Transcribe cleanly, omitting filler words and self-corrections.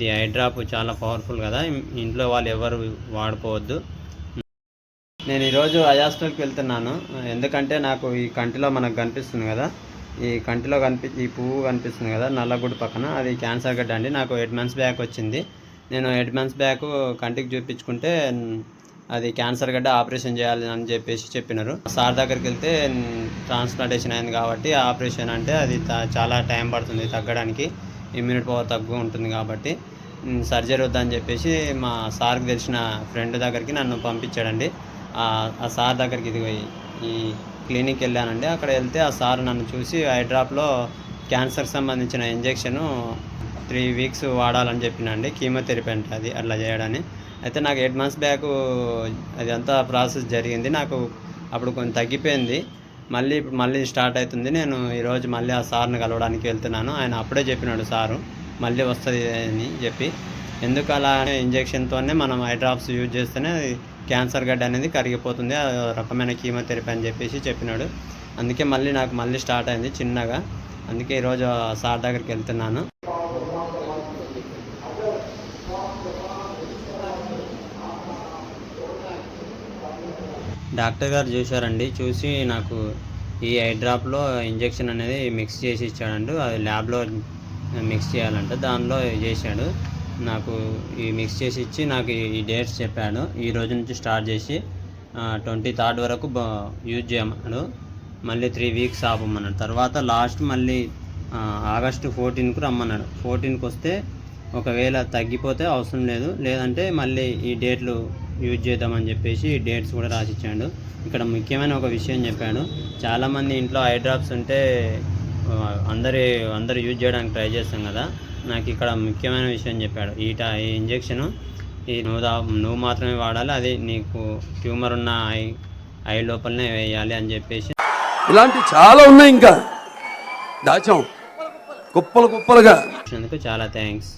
ఇది I drop చాలా powerful కదా, ఇంట్లో వాళ్ళు ఎవరు వాడుకోవద్దు. నేను ఈరోజు ఐ హాస్పిటల్కి వెళ్తున్నాను. ఎందుకంటే నాకు ఈ కంటిలో మనకు కనిపిస్తుంది కదా, ఈ కంటిలో ఈ పువ్వు కనిపిస్తుంది కదా నల్లగుడి పక్కన, అది క్యాన్సర్ గడ్డ అండి. నాకు 8 months బ్యాక్ వచ్చింది. నేను 8 months బ్యాక్ కంటికి చూపించుకుంటే అది క్యాన్సర్ గడ్డ, ఆపరేషన్ చేయాలి అని చెప్పినారు. సార్ దగ్గరికి వెళ్తే ట్రాన్స్ప్లాంటేషన్ అయింది కాబట్టి ఆపరేషన్ అంటే అది చాలా టైం పడుతుంది తగ్గడానికి, ఇమ్యూనిటీ పవర్ తక్కువ ఉంటుంది కాబట్టి సర్జరీ వద్దని చెప్పేసి మా సార్కి తెలిసిన ఫ్రెండ్ దగ్గరికి నన్ను పంపించాడండి. ఆ సార్ దగ్గరికి ఈ క్లినిక్ వెళ్ళానండి. అక్కడ వెళ్తే ఆ సార్ నన్ను చూసి ఐ డ్రాప్లో క్యాన్సర్కి సంబంధించిన ఇంజెక్షను 3 weeks వాడాలని చెప్పినండి. కీమోథెరపీ అంటే అది అట్లా చేయడాన్ని. అయితే నాకు 8 months బ్యాక్ అది అంతా ప్రాసెస్ జరిగింది. నాకు అప్పుడు కొంచెం తగ్గిపోయింది. మళ్ళీ స్టార్ట్ అవుతుంది. నేను ఈరోజు మళ్ళీ ఆ సార్ని కలవడానికి వెళ్తున్నాను. ఆయన అప్పుడే చెప్పినాడు సారు మళ్ళీ వస్తుంది అని చెప్పి. ఎందుకు అలా ఇంజెక్షన్తోనే మనం ఐ డ్రాప్స్ యూజ్ చేస్తేనే క్యాన్సర్ గడ్డ అనేది కరిగిపోతుంది, ఆ రకమైన కీమోథెరపీ అని చెప్పినాడు. అందుకే నాకు స్టార్ట్ అయింది చిన్నగా. అందుకే ఈరోజు సార్ దగ్గరికి వెళ్తున్నాను. డాక్టర్ గారు చూశారండి. చూసి నాకు ఈ ఐ డ్రాప్లో ఇంజెక్షన్ అనేది మిక్స్ చేసి ఇచ్చాడండి. అది ల్యాబ్లో మిక్స్ చేయాలంట, దానిలో చేశాడు. నాకు ఈ మిక్స్ చేసి ఇచ్చి నాకు ఈ డేట్స్ చెప్పాడు. ఈ రోజు నుంచి స్టార్ట్ చేసి 23rd వరకు యూజ్ చేయమన్నాడు. మళ్ళీ 3 weeks ఆపమన్నాడు. తర్వాత లాస్ట్ మళ్ళీ August 14కు రమ్మన్నాడు. 14కి వస్తే ఒకవేళ తగ్గిపోతే అవసరం లేదు, లేదంటే మళ్ళీ ఈ డేట్లు యూజ్ చేద్దామని చెప్పేసి ఈ డేట్స్ కూడా రాసిచ్చాడు. ఇక్కడ ముఖ్యమైన ఒక విషయం చెప్పాడు. చాలామంది ఇంట్లో ఐ డ్రాప్స్ ఉంటే అందరూ యూజ్ చేయడానికి ట్రై చేస్తాం కదా, నాకు ఇక్కడ ముఖ్యమైన విషయం చెప్పాడు. ఈ ఇంజెక్షను నువ్వు మాత్రమే వాడాలి, అది నీకు ట్యూమర్ ఉన్న ఐ లోపలనే వేయాలి అని చెప్పేసి. ఇలాంటి చాలా ఉన్నాయి, ఇంకా దాచాం కుప్పలుగా. చాలా థ్యాంక్స్.